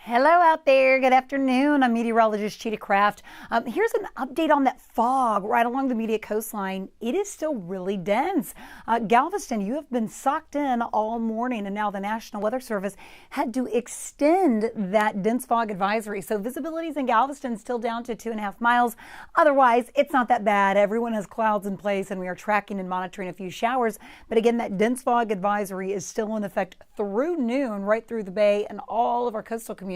Hello out there. Good afternoon. I'm Meteorologist Chita Craft. Here's an update on that fog right along the immediate coastline. It is still really dense. Galveston, you have been socked in all morning, and now the National Weather Service had to extend that dense fog advisory. So visibilities in Galveston still down to 2.5 miles. Otherwise, it's not that bad. Everyone has clouds in place, and we are tracking and monitoring a few showers. But again, that dense fog advisory is still in effect through noon, right through the bay and all of our coastal communities,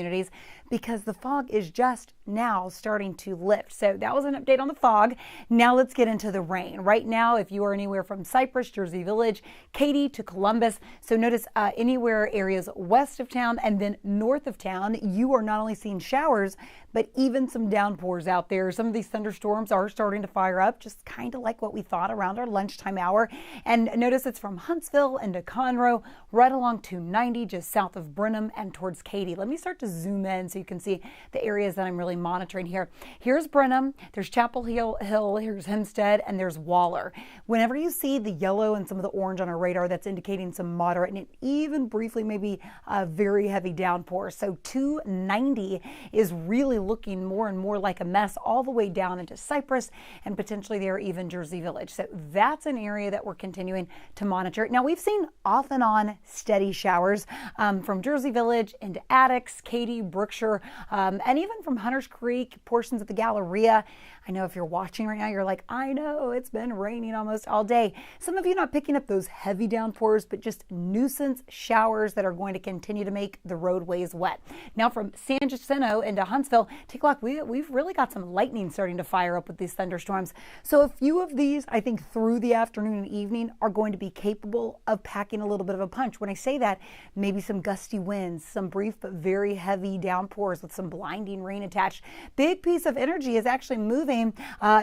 because the fog is just now starting to lift. So that was an update on the fog. Now let's get into the rain. Right now, if you are anywhere from Cypress, Jersey Village, Katy to Columbus, so notice anywhere areas west of town and then north of town, you are not only seeing showers, but even some downpours out there. Some of these thunderstorms are starting to fire up, just kind of like what we thought around our lunchtime hour. And notice it's from Huntsville into Conroe, right along 290, just south of Brenham and towards Katy. Let me start to zoom in so you can see the areas that I'm really monitoring here. Here's Brenham, there's Chapel Hill, here's Hempstead, and there's Waller. Whenever you see the yellow and some of the orange on our radar, that's indicating some moderate and even briefly maybe a very heavy downpour. So 290 is really looking more and more like a mess all the way down into Cypress and potentially there even Jersey Village. So that's an area that we're continuing to monitor. Now we've seen off and on steady showers from Jersey Village into Attucks, Katy, Brookshire, and even from Hunters Creek, portions of the Galleria. I know if you're watching right now, you're like, I know it's been raining almost all day. Some of you not picking up those heavy downpours, but just nuisance showers that are going to continue to make the roadways wet. Now from San Jacinto into Huntsville, take a look. We've really got some lightning starting to fire up with these thunderstorms. So a few of these, I think through the afternoon and evening, are going to be capable of packing a little bit of a punch. When I say that, maybe some gusty winds, some brief but very heavy downpours with some blinding rain attached. Big piece of energy is actually moving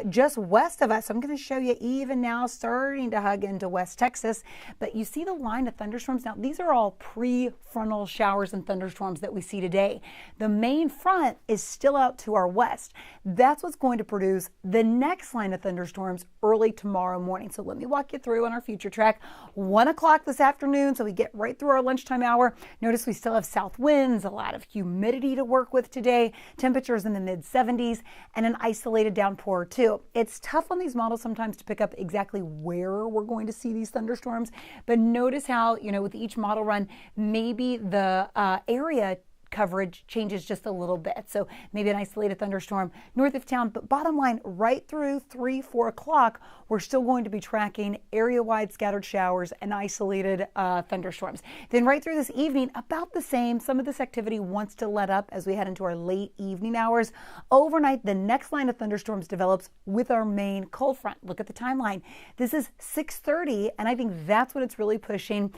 just west of us. I'm going to show you even now starting to hug into West Texas, but you see the line of thunderstorms. Now these are all prefrontal showers and thunderstorms that we see today. The main front is still out to our west. That's what's going to produce the next line of thunderstorms early tomorrow morning. So let me walk you through on our future track. 1 o'clock this afternoon, so we get right through our lunchtime hour. Notice we still have south winds, a lot of humidity to work with today, temperatures in the mid 70s, and an isolated downpour or two. It's tough on these models sometimes to pick up exactly where we're going to see these thunderstorms, but notice how, with each model run, maybe the area coverage changes just a little bit. So maybe an isolated thunderstorm north of town, but bottom line, right through 3-4 o'clock, we're still going to be tracking area-wide scattered showers and isolated thunderstorms. Then right through this evening, about the same. Some of this activity wants to let up as we head into our late evening hours. Overnight, the next line of thunderstorms develops with our main cold front. Look at the timeline. This is 6:30, and I think that's what it's really pushing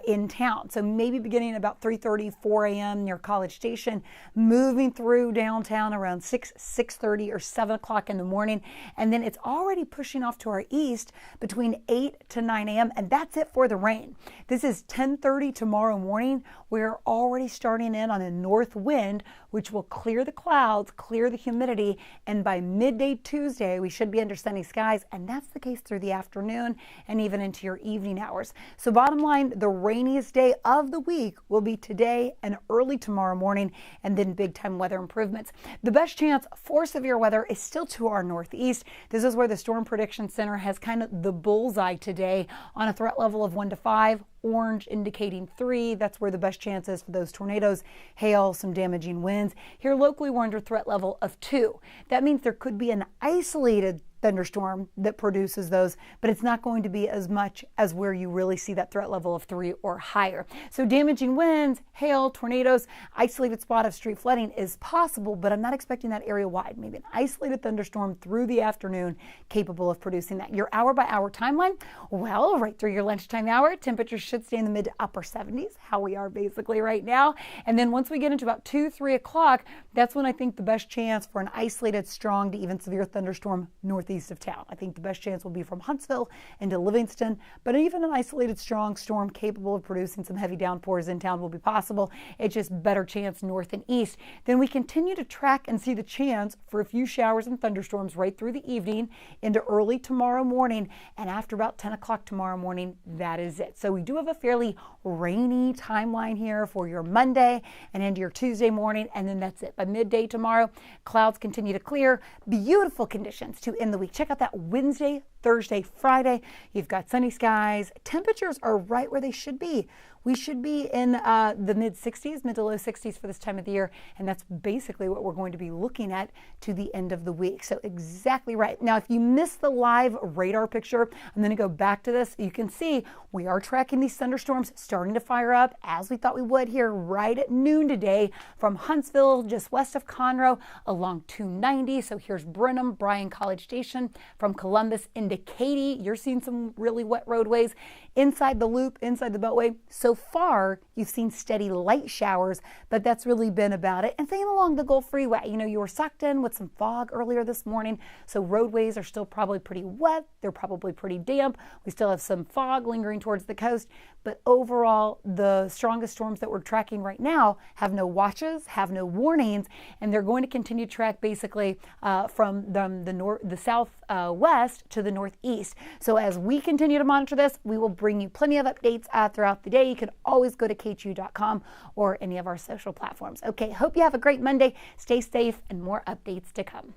in town. So maybe beginning about 3:30, 4 a.m. near College Station, moving through downtown around 6:30 or 7 o'clock in the morning, and then it's already pushing off to our east between 8 to 9 a.m. and that's it for the rain. This is 10:30 tomorrow morning. We're already starting in on a north wind, which will clear the clouds, clear the humidity, and by midday Tuesday, we should be under sunny skies, and that's the case through the afternoon and even into your evening hours. So bottom line, the rainiest day of the week will be today and early tomorrow morning, and then big time weather improvements. The best chance for severe weather is still to our northeast. This is where the Storm Prediction Center has kind of the bullseye today on a threat level of 1 to 5. Orange indicating 3. That's where the best chance is for those tornadoes, hail, some damaging winds. Here locally, we're under threat level of 2. That means there could be an isolated thunderstorm that produces those, but it's not going to be as much as where you really see that threat level of 3 or higher. So damaging winds, hail, tornadoes, isolated spot of street flooding is possible, but I'm not expecting that area wide. Maybe an isolated thunderstorm through the afternoon capable of producing that. Your hour by hour timeline, well, right through your lunchtime hour, temperatures should stay in the mid to upper 70s, how we are basically right now. And then once we get into about 2-3 o'clock, that's when I think the best chance for an isolated strong to even severe thunderstorm northeast northeast of town. I think the best chance will be from Huntsville into Livingston, but even an isolated strong storm capable of producing some heavy downpours in town will be possible. It's just better chance north and east. Then we continue to track and see the chance for a few showers and thunderstorms right through the evening into early tomorrow morning, and after about 10 o'clock tomorrow morning, that is it. So we do have a fairly rainy timeline here for your Monday and into your Tuesday morning, and then that's it. By midday tomorrow, clouds continue to clear. Beautiful conditions to end the week. Check out that Wednesday, Thursday, Friday. You've got sunny skies. Temperatures are right where they should be. We should be in the mid-60s, mid to low 60s for this time of the year, and that's basically what we're going to be looking at to the end of the week. So exactly right. Now, if you missed the live radar picture, I'm going to go back to this. You can see we are tracking these thunderstorms starting to fire up as we thought we would here right at noon today from Huntsville, just west of Conroe, along 290. So here's Brenham, Bryan College Station, from Columbus into Katy. You're seeing some really wet roadways inside the loop, inside the beltway. So far, you've seen steady light showers, but that's really been about it. And staying along the Gulf Freeway, you know, you were sucked in with some fog earlier this morning, so roadways are still probably pretty wet. They're probably pretty damp. We still have some fog lingering towards the coast, but overall, the strongest storms that we're tracking right now have no watches, have no warnings, and they're going to continue to track basically from the southwest to the northeast. So as we continue to monitor this, we will bring you plenty of updates throughout the day. You can always go to ktu.com or any of our social platforms. Okay, hope you have a great Monday. Stay safe and more updates to come.